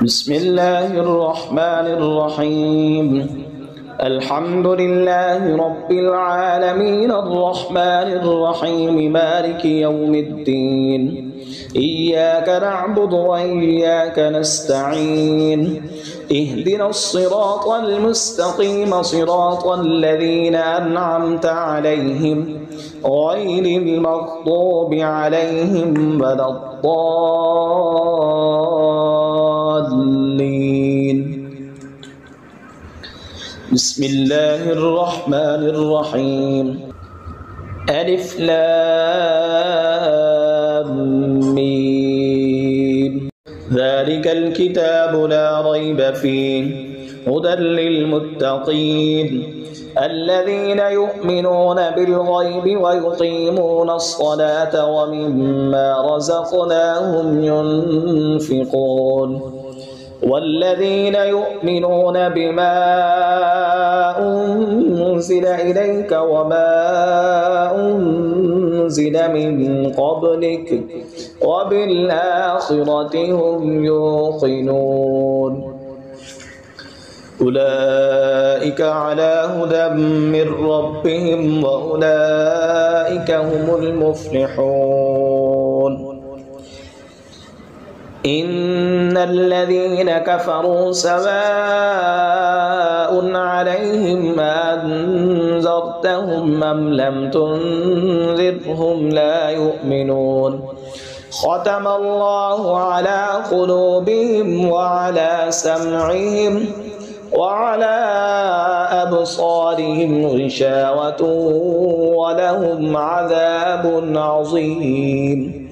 بسم الله الرحمن الرحيم. الحمد لله رب العالمين الرحمن الرحيم مالك يوم الدين. إياك نعبد وإياك نستعين. اهدنا الصراط المستقيم صراط الذين أنعمت عليهم غير المغضوب عليهم ولا الضالين. بسم الله الرحمن الرحيم. ألف لام ميم. ذلك الكتاب لا ريب فيه هدى للمتقين الذين يؤمنون بالغيب ويقيمون الصلاة ومما رزقناهم ينفقون والذين يؤمنون بما أنزل إليك وما أنزل من قبلك وبالآخرة هم يوقنون أولئك على هدى من ربهم وأولئك هم المفلحون. إن الذين كفروا سواء عليهم أنذرتهم أم لم تنذرهم لا يؤمنون. ختم الله على قلوبهم وعلى سمعهم وعلى أبصارهم غشاوة ولهم عذاب عظيم.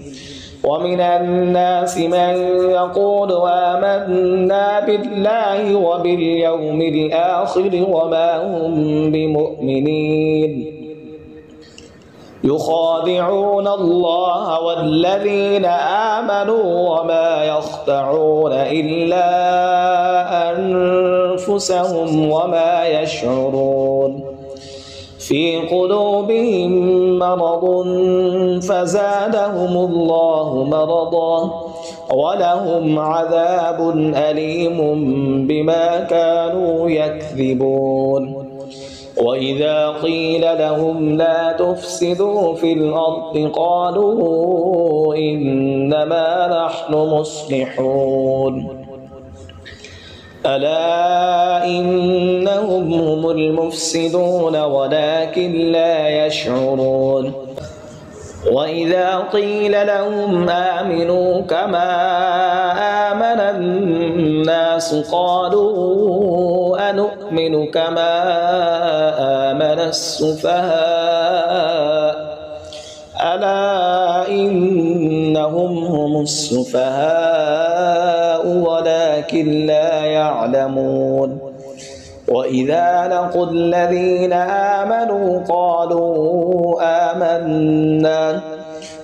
ومن الناس من يقول آمنا بالله وباليوم الآخر وما هم بمؤمنين يخادعون الله والذين آمنوا وما يخدعون إلا أنفسهم وما يشعرون. في قلوبهم مرض فزادهم الله مرضا ولهم عذاب أليم بما كانوا يكذبون. وإذا قيل لهم لا تفسدوا في الأرض قالوا إنما نحن مصلحون. ألا إنهم هم المفسدون ولكن لا يشعرون. وإذا قيل لهم آمنوا كما آمن الناس قالوا أنؤمن كما آمن السفهاء ألا إنهم هم السفهاء ولكن لا يعلمون. وإذا لقوا الذين آمنوا قالوا آمنا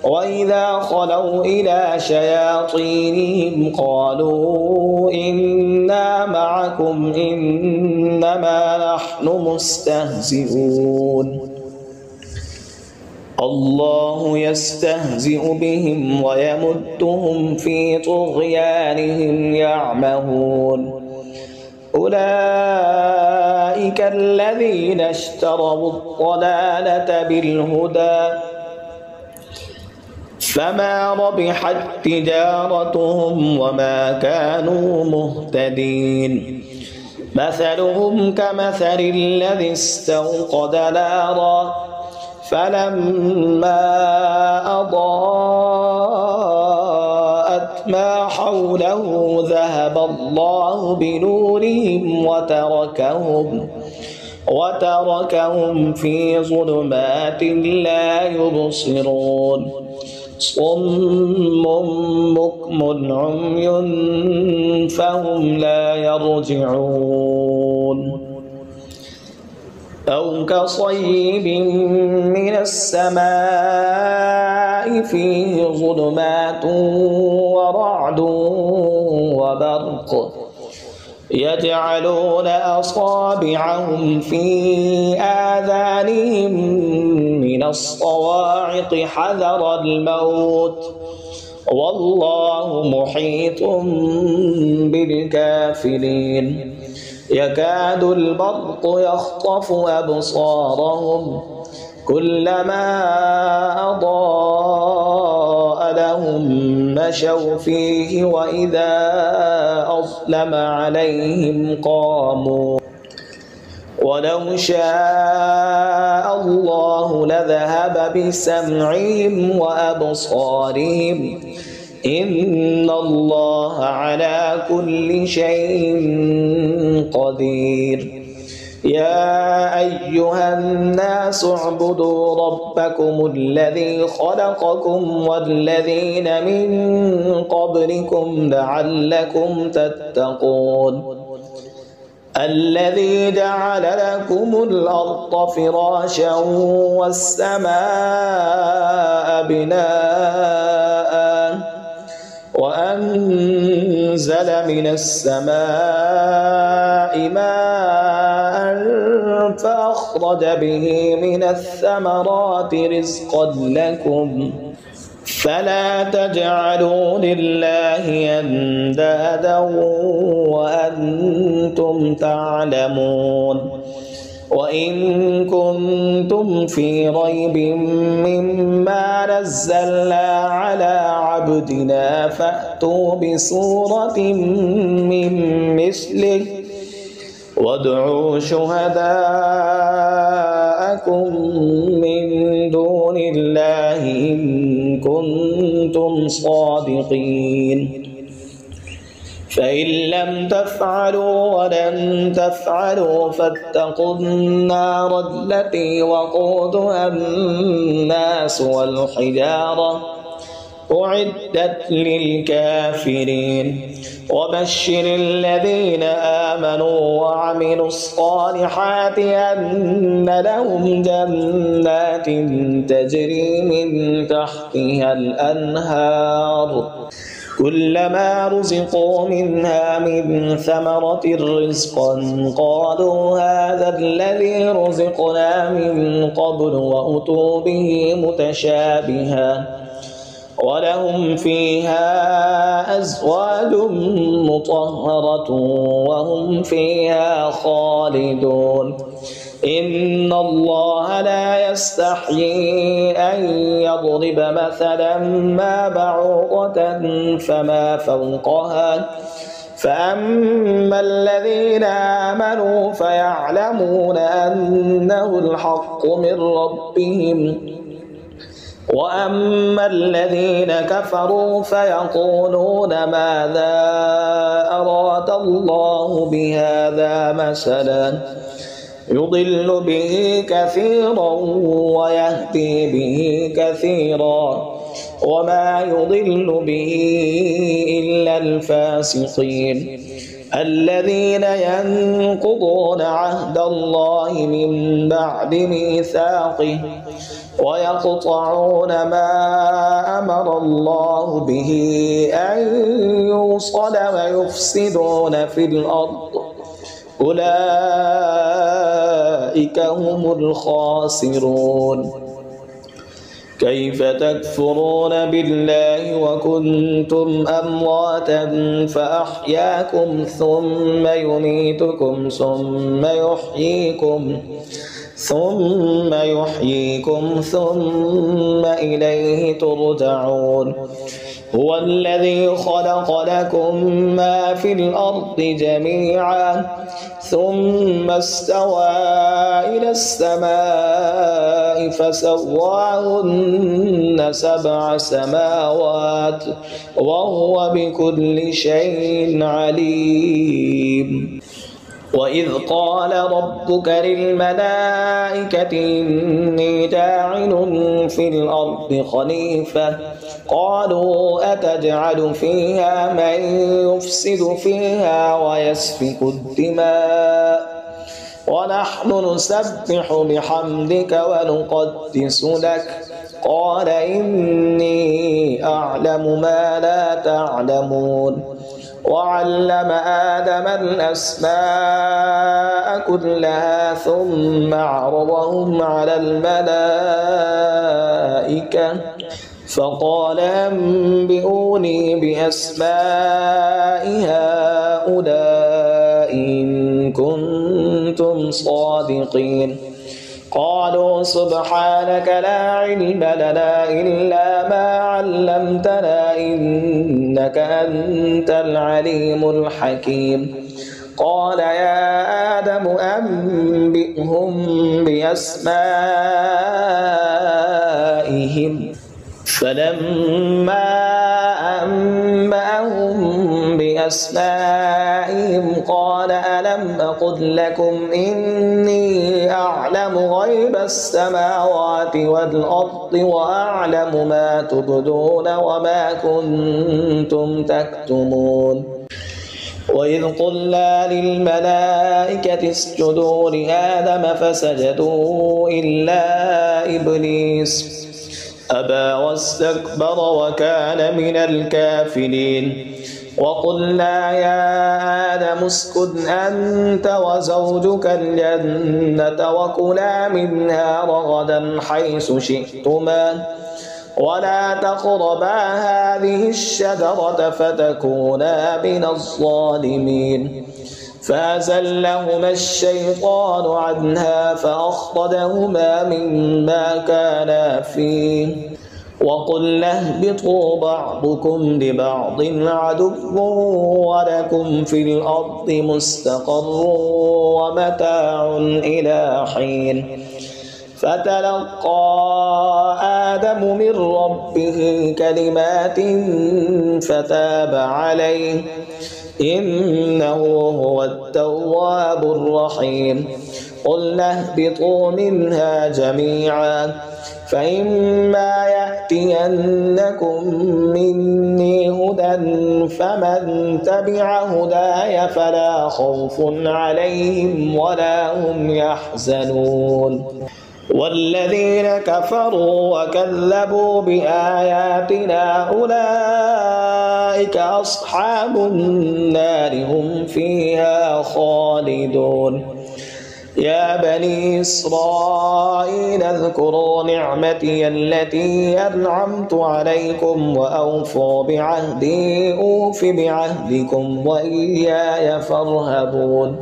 وإذا خلوا إلى شياطينهم قالوا إنا معكم إنما نحن مستهزئون. الله يستهزئ بهم ويمدهم في طغيانهم يعمهون. أولئك الذين اشتروا الضلالة بالهدى فما ربحت تجارتهم وما كانوا مهتدين. مثلهم كمثل الذي استوقد نارا فلما أضاءت ما حوله ذهب الله بنورهم وتركهم في ظلمات لا يبصرون. صم بكم عمي فهم لا يرجعون. أو كصيب من السماء فيه ظلمات ورعد وبرق يجعلون أصابعهم في آذانهم من الصواعق حذر الموت والله محيط بالكافرين يكاد البرق يخطف أبصارهم كلما أضاء لهم مشوا فيه وإذا أظلم عليهم قاموا ولو شاء الله لذهب بسمعهم وأبصارهم إن الله على كل شيء قدير يا أيها الناس اعبدوا ربكم الذي خلقكم والذين من قبلكم لعلكم تتقون الذي جعل لكم الأرض فراشا والسماء بناء وأنزل من السماء ماء فأخرج به من الثمرات رزقا لكم فلا تجعلوا لله أندادا وأنتم تعلمون وإن كنتم في ريب مما نزلنا على عبدنا فأتوا بسورة من مثله وادعوا شهداءكم من دون الله إن كنتم صادقين فإن لم تفعلوا ولن تفعلوا فاتقوا النار التي وقودها الناس والحجارة أعدت للكافرين وبشر الذين آمنوا وعملوا الصالحات أن لهم جنات تجري من تحتها الأنهار كلما رزقوا منها من ثمرة رزقا قالوا هذا الذي رزقنا من قبل وأتوا به متشابها ولهم فيها أزواج مطهرة وهم فيها خالدون إن الله لا يستحيي أن يضرب مثلا ما بعوضة فما فوقها فأما الذين آمنوا فيعلمون أنه الحق من ربهم وأما الذين كفروا فيقولون ماذا أراد الله بهذا مثلا يضل به كثيرا ويهدي به كثيرا وما يضل به إلا الفاسقين الذين ينقضون عهد الله من بعد ميثاقه ويقطعون ما أمر الله به أن يوصل ويفسدون في الأرض أولئك هم الخاسرون كيف تكفرون بالله وكنتم أمواتا فأحياكم ثم يميتكم ثم يحييكم ثم إليه ترجعون هو الذي خلق لكم ما في الأرض جميعا ثم استوى إلى السماء فسواهن 7 سماوات وهو بكل شيء عليم وإذ قال ربك للملائكة إني جاعل في الأرض خليفة قالوا أتجعل فيها من يفسد فيها ويسفك الدماء ونحن نسبح بحمدك ونقدس لك قال إني أعلم ما لا تعلمون وعلم آدم الأسماء كلها ثم عرضهم على الملائكة فقال أنبئوني بأسماء هؤلاء هؤلاء إن كنتم صادقين قالوا سبحانك لا علم لنا إلا ما علمتنا إنك أنت العليم الحكيم قال يا آدم أنبئهم بأسمائهم فلما أنبأهم بأسمائهم قال ألم أقل لكم إني أعلم غيب السماوات والأرض وأعلم ما تبدون وما كنتم تكتمون وإذ قلنا للملائكة اسجدوا لآدم فسجدوا إلا إبليس أبى واستكبر وكان من الكافرين وقلنا يا آدم اسكن أنت وزوجك الجنة وكلا منها رغدا حيث شئتما ولا تقربا هذه الشجرة فتكونا من الظالمين فأزلهما الشيطان عنها فأخرجهما مما كانا فيه وقلنا اهبطوا بعضكم لبعض عدو ولكم في الأرض مستقر ومتاع إلى حين فتلقى آدم من ربه كلمات فتاب عليه إنه هو التواب الرحيم قلنا اهبطوا منها جميعا فإما يأتينكم مني هدى فمن تبع هداي فلا خوف عليهم ولا هم يحزنون والذين كفروا وكذبوا بآياتنا أولئك أصحاب النار هم فيها خالدون يا بني إسرائيل اذكروا نعمتي التي أنعمت عليكم وأوفوا بعهدي أوف بعهدكم وإياي فارهبون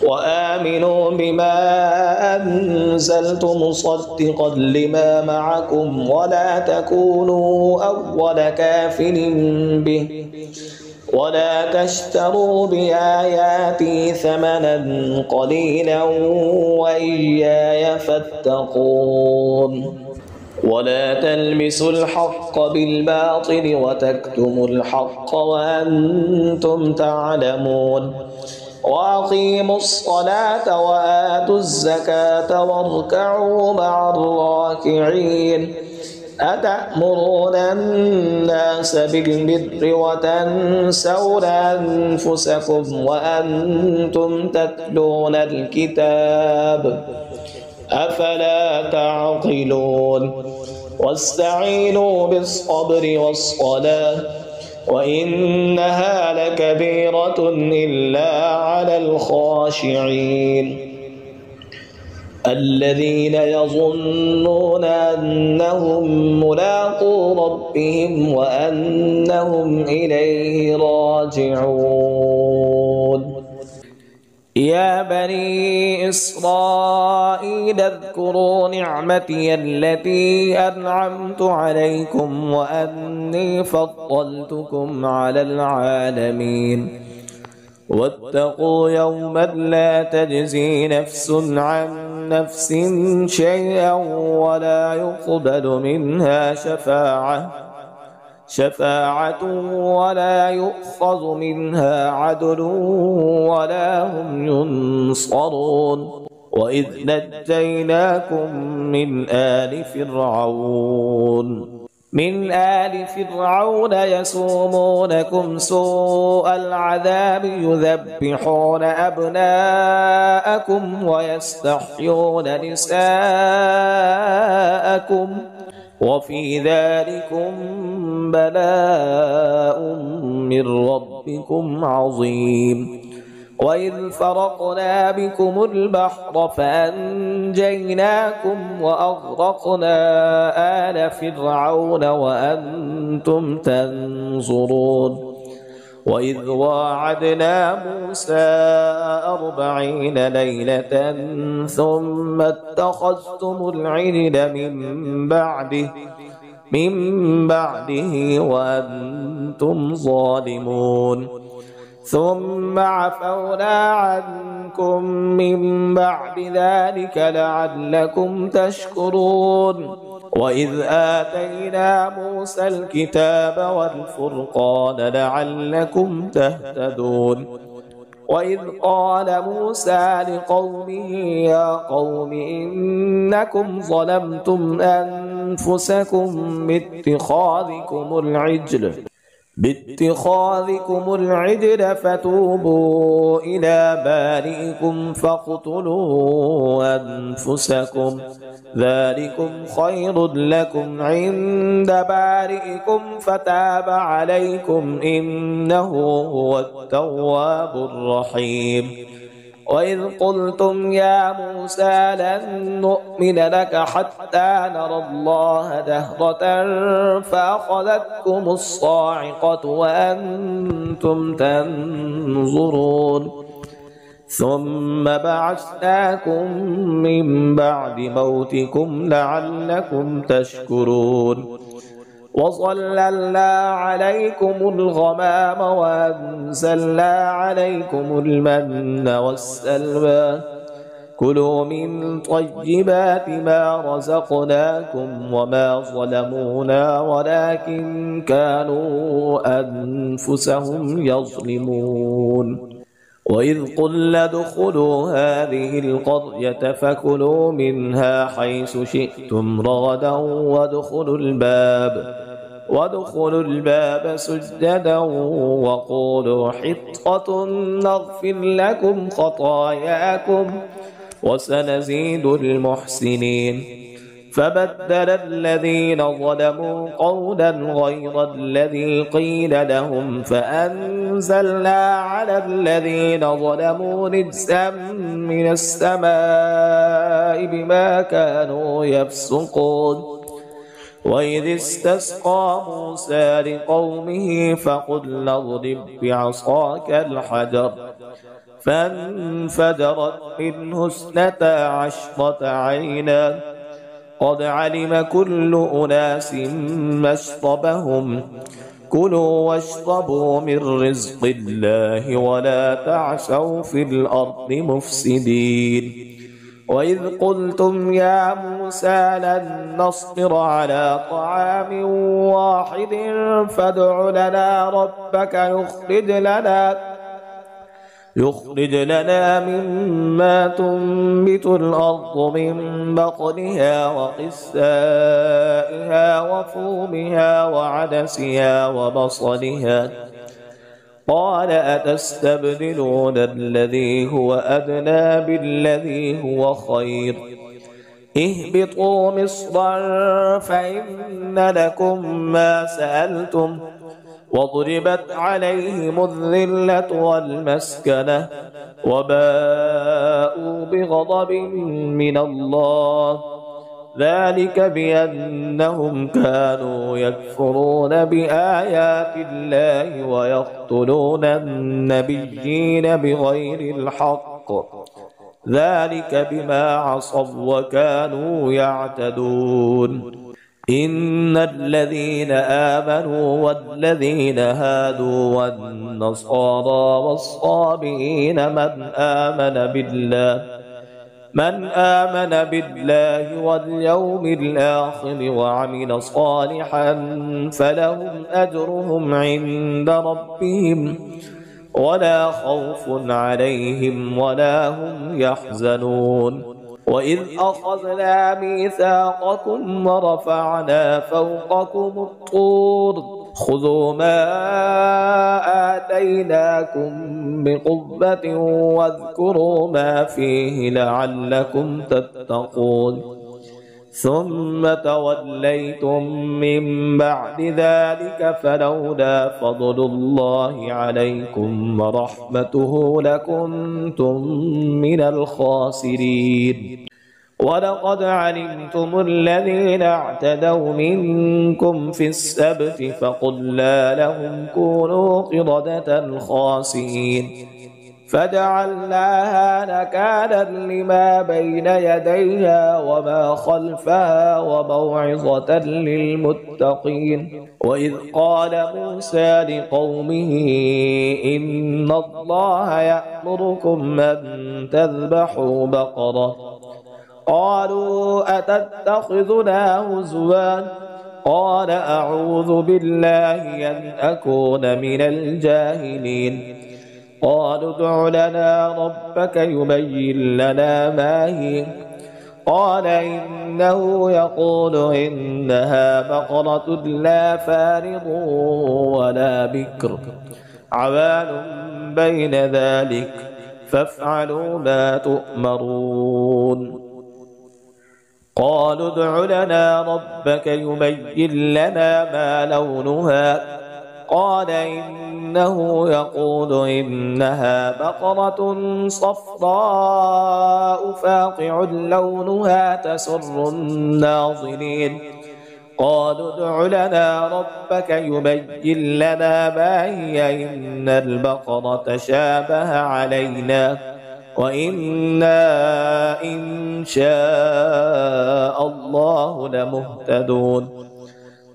وآمنوا بما أنزلت مصدقا لما معكم ولا تكونوا أول كافر به ولا تشتروا بآياتي ثمنا قليلا وإياي فاتقون ولا تلبسوا الحق بالباطل وتكتموا الحق وأنتم تعلمون وأقيموا الصلاة وآتوا الزكاة واركعوا مع الراكعين أتأمرون الناس بالبر وتنسون أنفسكم وأنتم تتلون الكتاب أفلا تعقلون واستعينوا بالصبر والصلاة وإنها لكبيرة إلا على الخاشعين الذين يظنون أنهم ملاقو ربهم وأنهم إليه راجعون يا بني إسرائيل اذكروا نعمتي التي أنعمت عليكم وأني فضلتكم على العالمين واتقوا يوما لا تجزي نفس عن نفس شيئا ولا يقبل منها شفاعة ولا يؤخذ منها عدل ولا هم ينصرون وإذ نجيناكم من آل فرعون يسومونكم سوء العذاب يذبحون أبناءكم ويستحيون نساءكم وفي ذلكم بلاء من ربكم عظيم وإذ فرقنا بكم البحر فأنجيناكم وأغرقنا آل فرعون وأنتم تنظرون وإذ واعدنا موسى 40 ليلة ثم اتخذتم العجل من بعده وأنتم ظالمون ثم عفونا عنكم من بعد ذلك لعلكم تشكرون وإذ آتينا موسى الكتاب والفرقان لعلكم تهتدون وإذ قال موسى لقومه يا قوم إنكم ظلمتم أنفسكم باتخاذكم العجل فتوبوا إلى بارئكم فاقتلوا أنفسكم ذلكم خير لكم عند بارئكم فتاب عليكم إنه هو التواب الرحيم وإذ قلتم يا موسى لن نؤمن لك حتى نرى الله جهرة فأخذتكم الصاعقة وأنتم تنظرون ثم بعثناكم من بعد موتكم لعلكم تشكرون وظللنا عليكم الغمام وأنزلنا عليكم المن والسلوى كلوا من طيبات ما رزقناكم وما ظلمونا ولكن كانوا أنفسهم يظلمون وإذ قلنا ادخلوا هذه القرية فكلوا منها حيث شئتم رغدا وادخلوا الباب سجدا وقولوا حطة نغفر لكم خطاياكم وسنزيد المحسنين فبدل الذين ظلموا قولا غير الذي قيل لهم فأنزلنا على الذين ظلموا رجزا من السماء بما كانوا يفسقون وإذ استسقى موسى لقومه فقلنا اضرب بعصاك الحجر فانفجرت منه 12 عينا قد علم كل أناس مشربهم كلوا واشربوا من رزق الله ولا تعثوا في الأرض مفسدين وإذ قلتم يا موسى لن نصبر على طعام واحد فادع لنا ربك يخرج لنا مما تنبت الأرض من بقلها وقثائها وفومها وعدسها وبصلها قال أتستبدلون الذي هو أدنى بالذي هو خير اهبطوا مصرا فإن لكم ما سألتم وضربت عليهم الذلة والمسكنة وباءوا بغضب من الله ذلك بأنهم كانوا يكفرون بآيات الله ويقتلون النبيين بغير الحق ذلك بما عصوا وكانوا يعتدون إن الذين آمنوا والذين هادوا والنصارى والصابئين من آمن بالله واليوم الآخر وعمل صالحا فلهم أجرهم عند ربهم ولا خوف عليهم ولا هم يحزنون وإذ أخذنا ميثاقكم ورفعنا فوقكم الطور خذوا ما آتيناكم بقوة واذكروا ما فيه لعلكم تتقون ثم توليتم من بعد ذلك فلولا فضل الله عليكم ورحمته لكنتم من الخاسرين ولقد علمتم الذين اعتدوا منكم في السبت فقلنا لهم كونوا قردة خاسئين فجعلناها نكالا لما بين يديها وما خلفها وموعظة للمتقين. وإذ قال موسى لقومه إن الله يأمركم أن تذبحوا بقرة قالوا أتتخذنا هزوا قال أعوذ بالله أن أكون من الجاهلين. قالوا ادع لنا ربك يبين لنا ما هي قال إنه يقول إنها بقرة لا فارض ولا بكر عوان بين ذلك فافعلوا ما تؤمرون. قالوا ادع لنا ربك يبين لنا ما لونها قال إنه يقول إنها بقرة صفراء فاقع لونها تسر الناظرين. قالوا ادع لنا ربك يبين لنا ما هي إن البقرة شابه علينا وإنا إن شاء الله لمهتدون.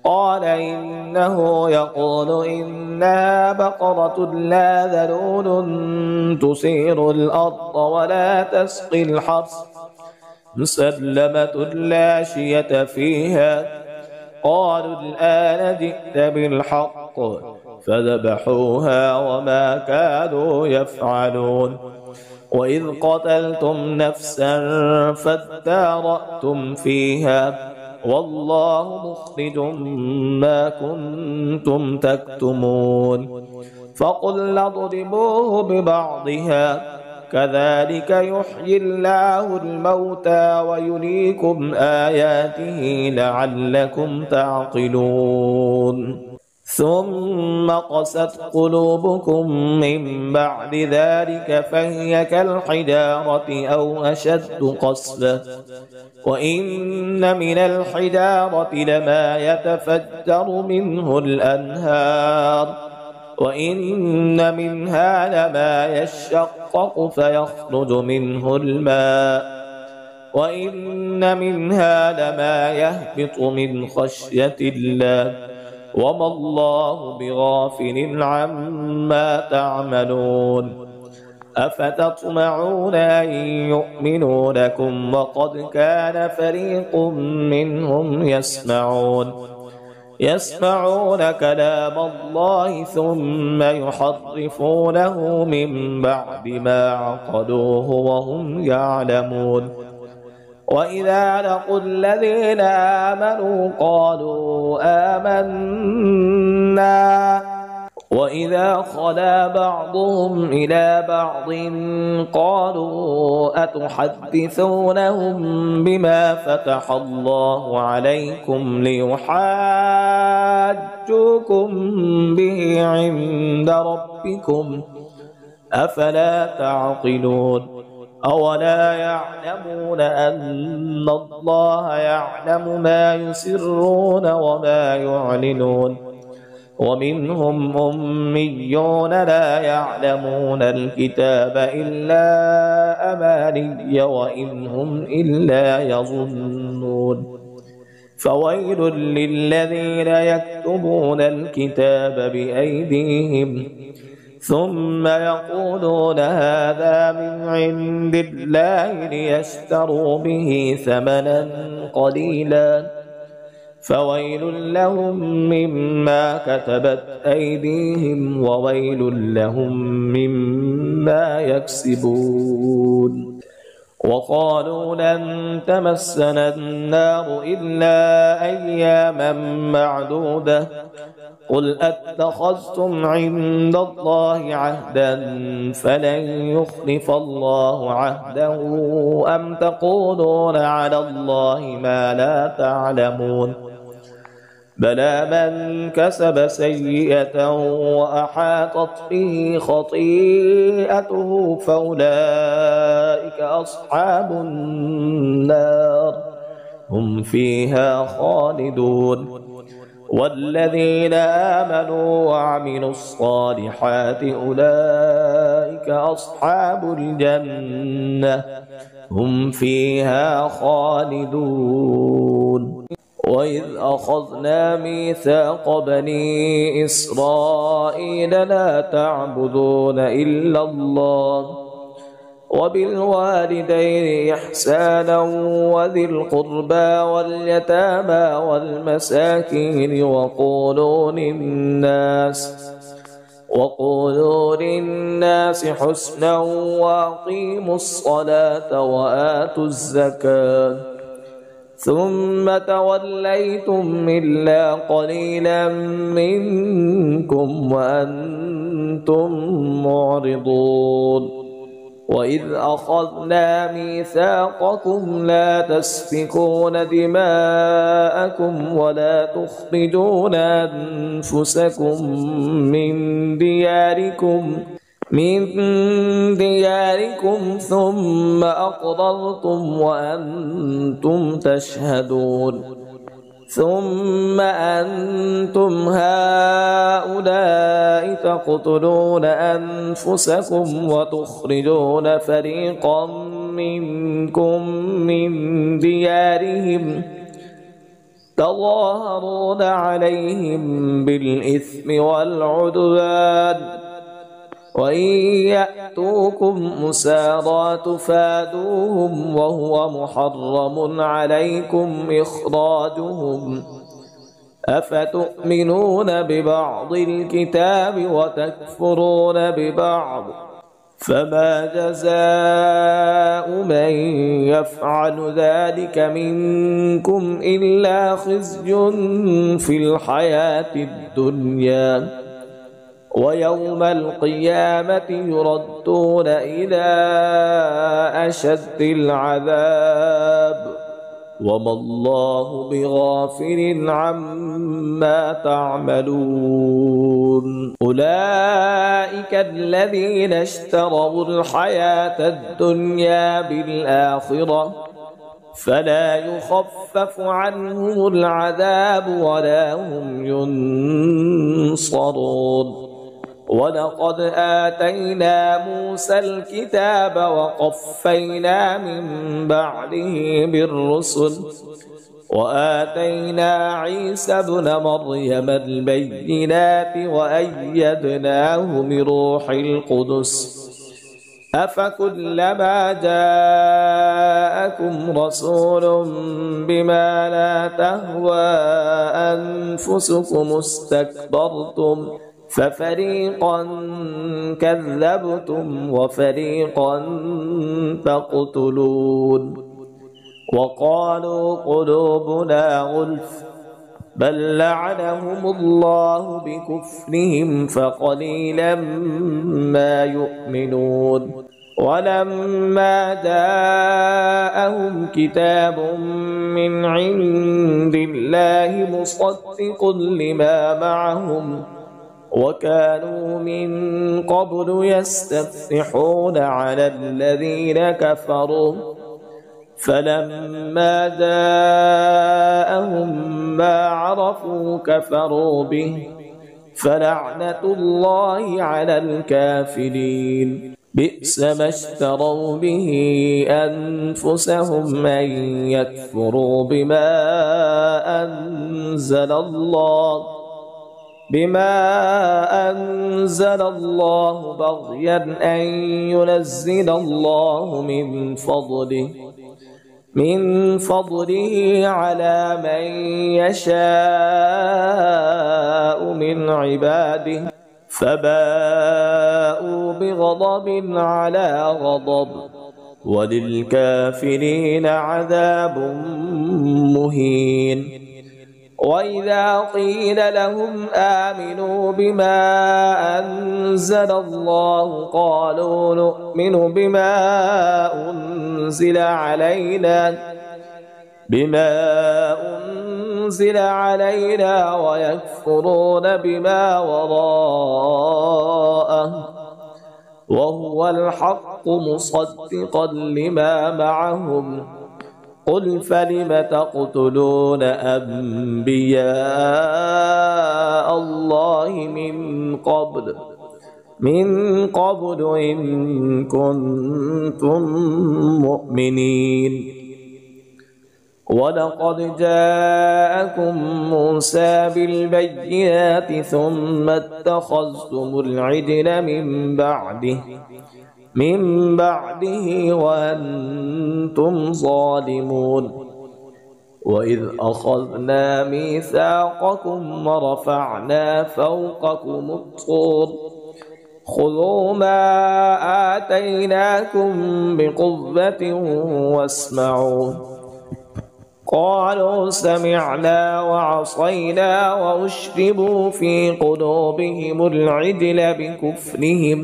قال إنه يقول إنها بقرة لا ذلول تثير الأرض ولا تسقي الحرث مسلمة لا شية فيها. قالوا الآن جئت بالحق فذبحوها وما كانوا يفعلون. وإذ قتلتم نفسا فادارأتم فيها والله مخرج ما كنتم تكتمون. فقلنا اضربوه ببعضها كذلك يحيي الله الموتى ويريكم آياته لعلكم تعقلون. ثم قست قلوبكم من بعد ذلك فهي كالحجارة أو أشد قسوة وإن من الحجارة لما يتفجر منه الأنهار وإن منها لما يشقق فيخرج منه الماء وإن منها لما يهبط من خشية الله وما الله بغافل عما تعملون. أفتطمعون أن يؤمنوا لكم وقد كان فريق منهم يسمعون كلام الله ثم يحرفونه من بعد ما عقلوه وهم يعلمون. وإذا لقوا الذين آمنوا قالوا آمنا وإذا خلا بعضهم إلى بعض قالوا أتحدثونهم بما فتح الله عليكم ليحاجوكم به عند ربكم أفلا تعقلون. أولا يعلمون أن الله يعلم ما يسرون وما يعلنون. ومنهم أميون لا يعلمون الكتاب إلا أماني وإن هم إلا يظنون. فويل للذين يكتبون الكتاب بأيديهم ثم يقولون هذا من عند الله ليشتروا به ثمنا قليلا فويل لهم مما كتبت أيديهم وويل لهم مما يكسبون. وقالوا لن تمسنا النار إلا أياما معدودة قل أتخذتم عند الله عهدا فلن يخلف الله عهده أم تقولون على الله ما لا تعلمون. بلى من كسب سيئة وأحاطت به خطيئته فأولئك أصحاب النار هم فيها خالدون. والذين آمنوا وعملوا الصالحات أولئك أصحاب الجنة هم فيها خالدون. وإذ أخذنا ميثاق بني إسرائيل لا تعبدون إلا الله وبالوالدين إحسانا وذي القربى واليتامى والمساكين وقولوا للناس حسنا وأقيموا الصلاة وآتوا الزكاة ثم توليتم إلا قليلا منكم وأنتم معرضون. وإذ أخذنا ميثاقكم لا تسفكون دماءكم ولا تخرجون أنفسكم من دياركم ثم أقررتم وأنتم تشهدون. ثم أنتم هؤلاء تقتلون أنفسكم وتخرجون فريقا منكم من ديارهم تظاهرون عليهم بالإثم والعدوان وإن يأتوكم أسارى تفادوهم وهو محرم عليكم إخراجهم أفتؤمنون ببعض الكتاب وتكفرون ببعض فما جزاء من يفعل ذلك منكم إلا خزي في الحياة الدنيا ويوم القيامة يردون إلى أشد العذاب وما الله بغافل عما تعملون. أولئك الذين اشتروا الحياة الدنيا بالآخرة فلا يخفف عنهم العذاب ولا هم ينصرون. ولقد آتينا موسى الكتاب وقفينا من بعده بالرسل وآتينا عيسى ابن مريم البينات وأيدناه بروح القدس أفكلما جاءكم رسول بما لا تهوى أنفسكم استكبرتم ففريقا كذبتم وفريقا تقتلون. وقالوا قلوبنا غلف بل لعنهم الله بكفرهم فقليلا ما يؤمنون. ولما جاءهم كتاب من عند الله مصدق لما معهم وكانوا من قبل يستفتحون على الذين كفروا فلما جاءهم ما عرفوا كفروا به فلعنة الله على الكافرين. بئس ما اشتروا به أنفسهم أن يكفروا بما أنزل الله بغيا أن ينزل الله من فضله على من يشاء من عباده فباءوا بغضب على غضب وللكافرين عذاب مهين. وإذا قيل لهم آمنوا بما أنزل الله قالوا نؤمن بما أنزل أنزل علينا ويكفرون بما وراءه وهو الحق مصدقا لما معهم قل فلم تقتلون أنبياء الله من قبل إن كنتم مؤمنين ولقد جاءكم موسى بالبينات ثم اتخذتم العجل من بعده وأنتم ظالمون وإذ أخذنا ميثاقكم ورفعنا فوقكم الطور خذوا ما آتيناكم بقوة واسمعوا قالوا سمعنا وعصينا وأشربوا في قلوبهم العجل بكفرهم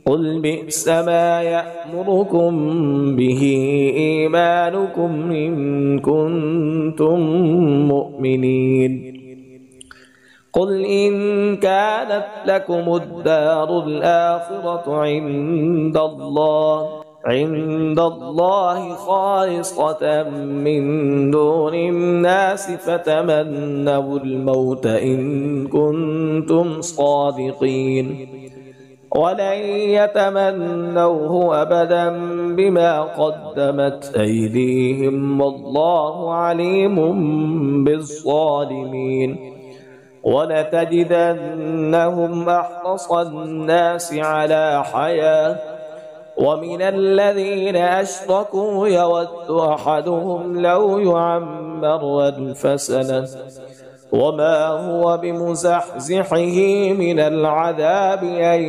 قل بئس ما يأمركم به إيمانكم إن كنتم مؤمنين قل إن كانت لكم الدار الآخرة عند الله خالصة من دون الناس فتمنوا الموت إن كنتم صادقين ولن يتمنوه أبدا بما قدمت أيديهم والله عليم بالظالمين ولتجدنهم أحرص الناس على حياة ومن الذين أشركوا يود أحدهم لو يعمر ألف سنة وما هو بمزحزحه من العذاب أن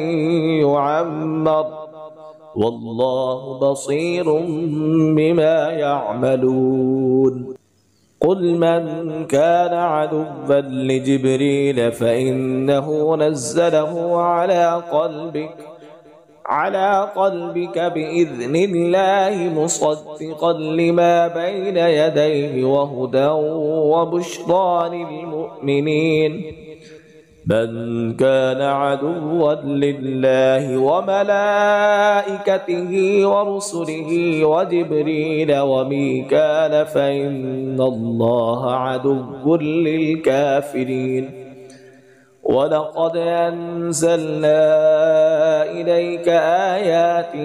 يعمر والله بصير بما يعملون قل من كان عدوا لجبريل فإنه نزله على قلبك بإذن الله مصدقا لما بين يديه وهدى وبشرى للمؤمنين من كان عدوا لله وملائكته ورسله وجبريل وميكال فإن الله عدو للكافرين ولقد أنزلنا إليك آيات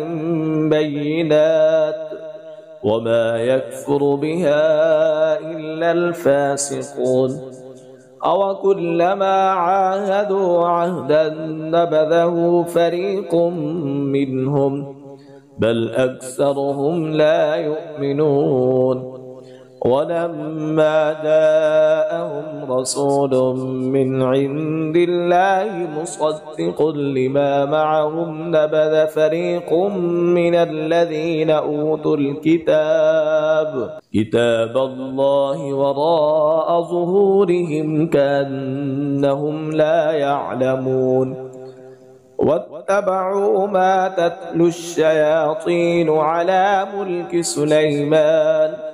بينات وما يكفر بها إلا الفاسقون أوكلما عاهدوا عهدا نبذه فريق منهم بل أكثرهم لا يؤمنون ولما جاءهم رسول من عند الله مصدق لما معهم نبذ فريق من الذين أوتوا كتاب الله وراء ظهورهم كأنهم لا يعلمون واتبعوا ما تتلو الشياطين على ملك سليمان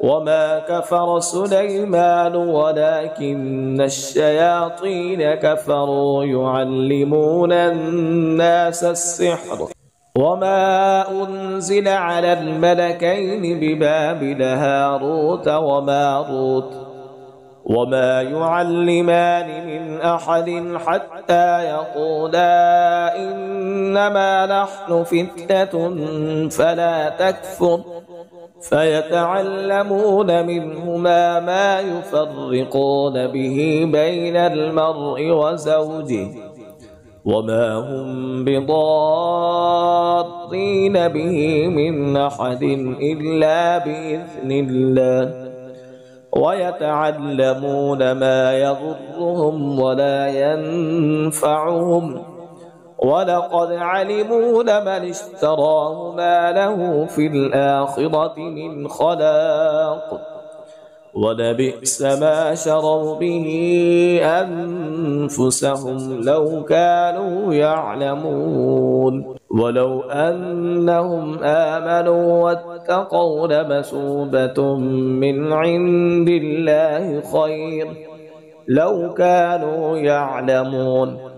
وما كفر سليمان ولكن الشياطين كفروا يعلمون الناس السحر وما أنزل على الملكين ببابل هاروت وماروت وما يعلمان من أحد حتى يقولا إنما نحن فتنة فلا تكفر فيتعلمون منهما ما يفرقون به بين المرء وزوجه وما هم بضارين به من أحد إلا بإذن الله ويتعلمون ما يضرهم ولا ينفعهم ولقد علموا لمن اشتراه ما له في الآخرة من خلاق ولبئس ما شروا به أنفسهم لو كانوا يعلمون ولو أنهم آمنوا واتقوا لمثوبة من عند الله خير لو كانوا يعلمون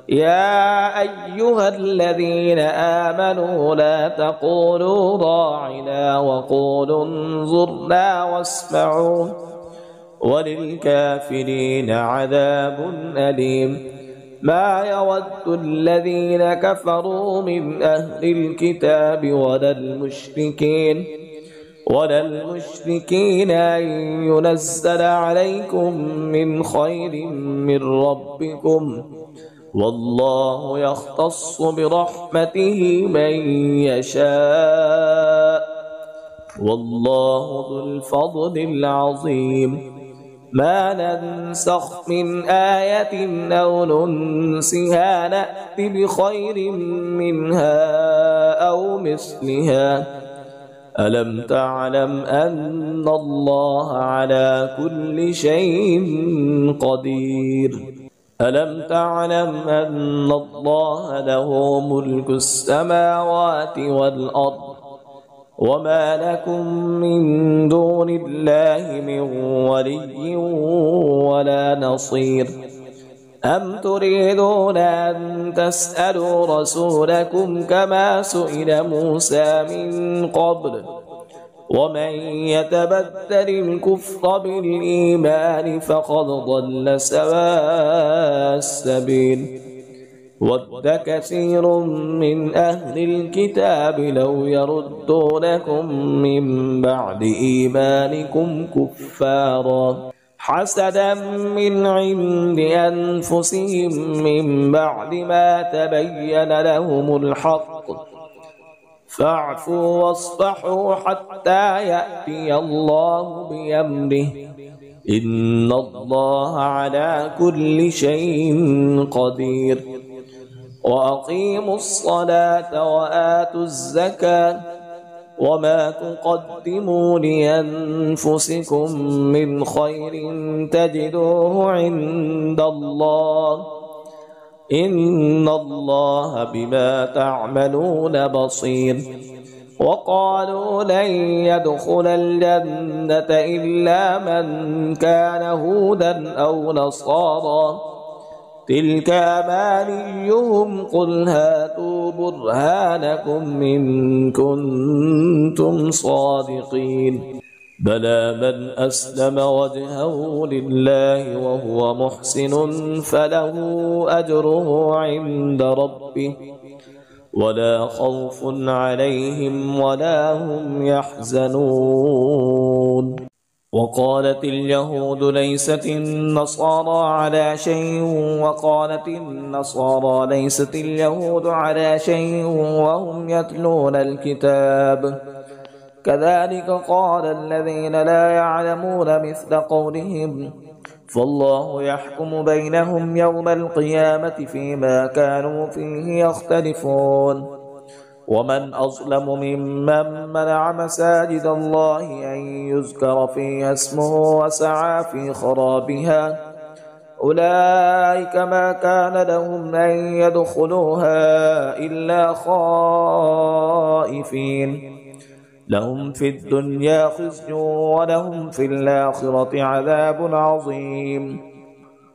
يا أيها الذين آمنوا لا تقولوا راعنا وقولوا انظرنا واسمعوا وللكافرين عذاب أليم ما يود الذين كفروا من أهل الكتاب ولا المشركين أن ينزل عليكم من خير من ربكم والله يختص برحمته من يشاء والله ذو الفضل العظيم ما ننسخ من آية أو ننسها نأت بخير منها أو مثلها ألم تعلم أن الله على كل شيء قدير ألم تعلم أن الله له ملك السماوات والأرض وما لكم من دون الله من ولي ولا نصير أم تريدون أن تسألوا رسولكم كما سئل موسى من قبل ومن يتبدل الكفر بالإيمان فقد ضل سواء السبيل ود كثير من أهل الكتاب لو يردونكم من بعد إيمانكم كفارا حسدا من عند أنفسهم من بعد ما تبين لهم الحق فاعفوا واصفحوا حتى يأتي الله بأمره إن الله على كل شيء قدير وأقيموا الصلاة وآتوا الزكاة وما تقدموا لأنفسكم من خير تجدوه عند الله إن الله بما تعملون بصير وقالوا لن يدخل الجنة إلا من كان هودا أو نصارى تلك أمانيهم قل هاتوا برهانكم إن كنتم صادقين بلى من أسلم وجهه لله وهو محسن فله أجره عند ربه ولا خوف عليهم ولا هم يحزنون وقالت اليهود ليست النصارى على شيء وقالت النصارى ليست اليهود على شيء وهم يتلون الكتاب كذلك قال الذين لا يعلمون مثل قولهم فالله يحكم بينهم يوم القيامة فيما كانوا فيه يختلفون ومن أظلم ممن منع مساجد الله أن يذكر فيها اسمه وسعى في خرابها أولئك ما كان لهم أن يدخلوها إلا خائفين لهم في الدنيا خزي ولهم في الآخرة عذاب عظيم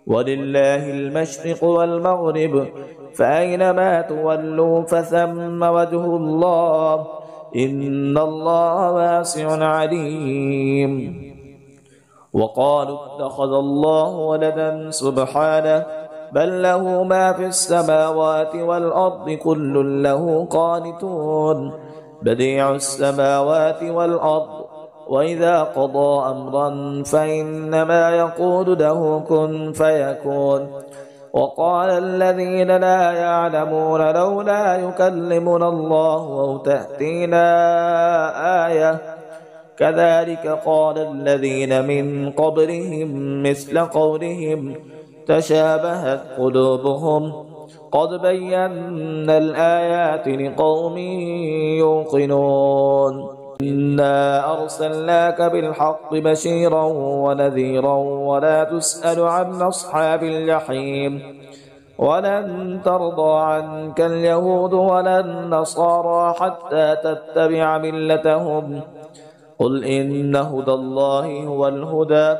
ولله المشرق والمغرب فأينما تولوا فثم وجه الله إن الله واسع عليم وقالوا اتخذ الله ولدا سبحانه بل له ما في السماوات والأرض كل له قانتون بديع السماوات والأرض وإذا قضى أمرا فإنما يقول له كن فيكون وقال الذين لا يعلمون لولا يكلمنا الله أو تأتينا آية كذلك قال الذين من قبلهم مثل قولهم تشابهت قلوبهم قد بينا الآيات لقوم يوقنون إنا أرسلناك بالحق بشيرا ونذيرا ولا تسأل عن أصحاب الجحيم ولن ترضى عنك اليهود ولا النصارى حتى تتبع ملتهم قل إن هدى الله هو الهدى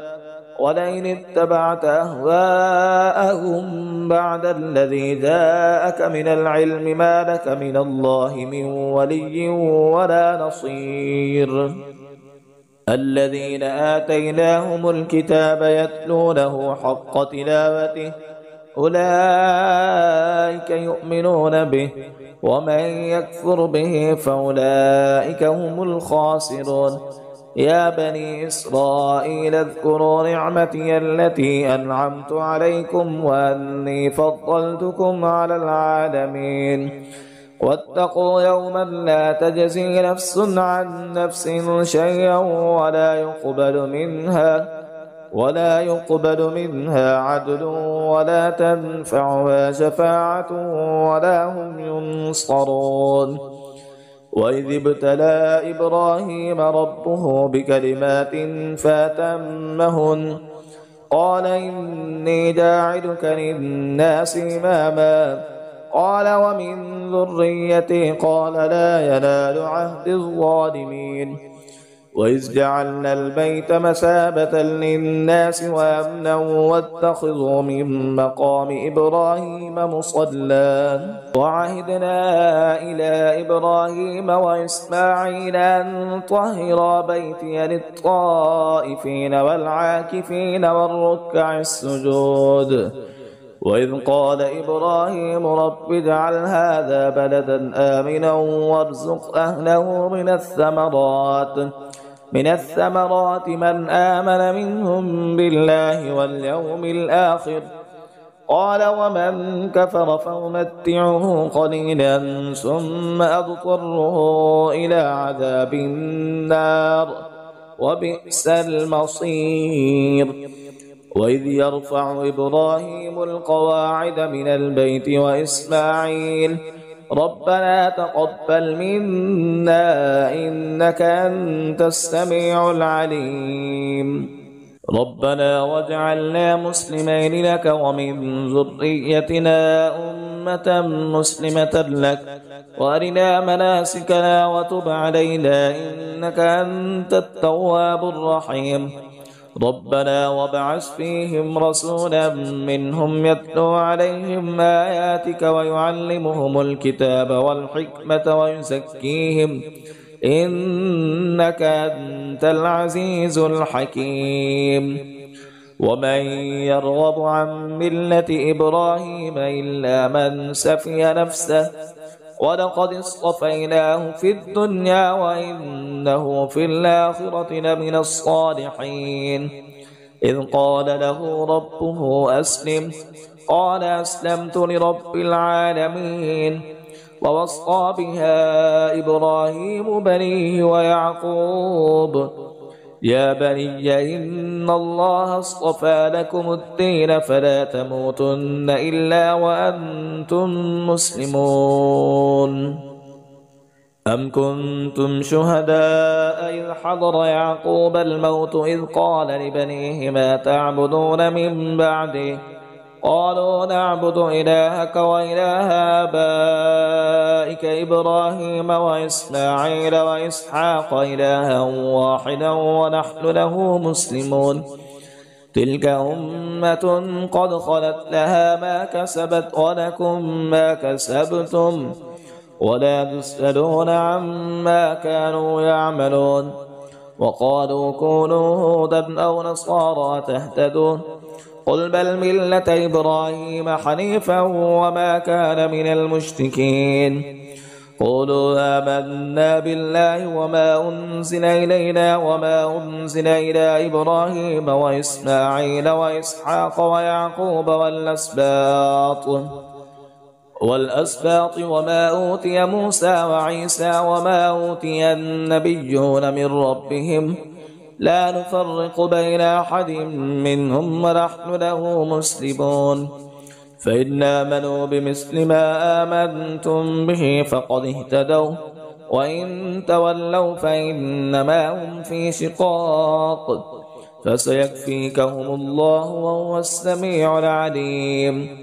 ولئن اتبعت أهواءهم بعد الذي جاءك من العلم ما لك من الله من ولي ولا نصير الذين آتيناهم الكتاب يتلونه حق تلاوته أولئك يؤمنون به ومن يكفر به فأولئك هم الخاسرون يا بني إسرائيل اذكروا نعمتي التي أنعمت عليكم وأني فضلتكم على العالمين واتقوا يوما لا تجزي نفس عن نفس شيئا ولا يقبل منها عدل ولا تنفعها شفاعة ولا هم ينصرون وإذ ابتلى إبراهيم ربه بكلمات فأتمهن قال إني جاعلك للناس إماما قال ومن ذريتي قال لا ينال عهد الظالمين وإذ جعلنا البيت مثابة للناس وأمنا واتخذوا من مقام إبراهيم مصلى وعهدنا إلى إبراهيم وإسماعيل أن طهرا بيتي للطائفين والعاكفين والركع السجود وإذ قال إبراهيم رب اجعل هذا بلدا آمنا وارزق أهله من الثمرات من آمن منهم بالله واليوم الآخر قال ومن كفر فأمتعه قليلا ثم أضطره إلى عذاب النار وبئس المصير وإذ يرفع إبراهيم القواعد من البيت وإسماعيل ربنا تقبل منا إنك أنت السميع العليم ربنا واجعلنا مسلمين لك ومن ذريتنا أمة مسلمة لك وأرنا مناسكنا وتب علينا إنك أنت التواب الرحيم ربنا وابعث فيهم رسولا منهم يتلو عليهم آياتك ويعلمهم الكتاب والحكمة ويزكيهم إنك أنت العزيز الحكيم ومن يرغب عن ملة إبراهيم إلا من سفي نفسه ولقد اصطفيناه في الدنيا وإنه في الآخرة لمن الصالحين إذ قال له ربه أسلم قال أسلمت لرب العالمين ووصى بها إبراهيم بنيه ويعقوب يا بني إن الله اصطفى لكم الدين فلا تموتن إلا وأنتم مسلمون أم كنتم شهداء إذ حضر يعقوب الموت إذ قال لبنيه ما تعبدون من بعده قالوا نعبد إلهك وإله آبائك إبراهيم وإسماعيل وإسحاق إلها واحدا ونحن له مسلمون تلك أمة قد خلت لها ما كسبت ولكم ما كسبتم ولا تسألون عما كانوا يعملون وقالوا كونوا هودا أو نصارى تهتدوا قل بل ملة إبراهيم حنيفا وما كان من المشركين قولوا آمنا بالله وما أنزل إلينا وما أنزل إلى إبراهيم وإسماعيل وإسحاق ويعقوب والأسباط وما أوتي موسى وعيسى وما أوتي النبيون من ربهم لا نفرق بين أحد منهم ونحن له مسلمون فإن آمنوا بمثل ما آمنتم به فقد اهتدوا وإن تولوا فإنما هم في شقاق فسيكفيكهم الله وهو السميع العليم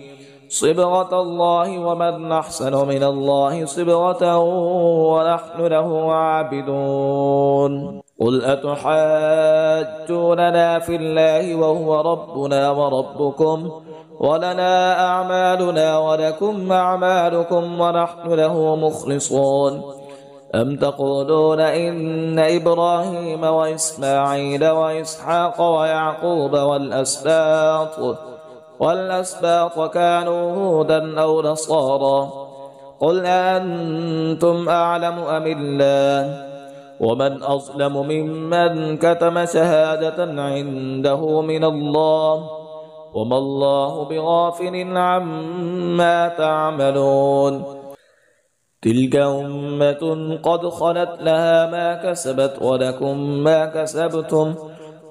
صبغة الله ومن أحسن من الله صبغة ونحن له عابدون قل أتحاجوننا في الله وهو ربنا وربكم ولنا أعمالنا ولكم أعمالكم ونحن له مخلصون أم تقولون إن إبراهيم وإسماعيل وإسحاق ويعقوب والأسباط كانوا هودا أو نصارى قل أنتم أعلم أم الله ومن أظلم ممن كتم شهادة عنده من الله وما الله بغافل عما تعملون تلك أمة قد خلت لها ما كسبت ولكم ما كسبتم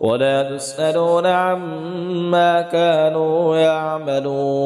ولا تسألون عما كانوا يعملون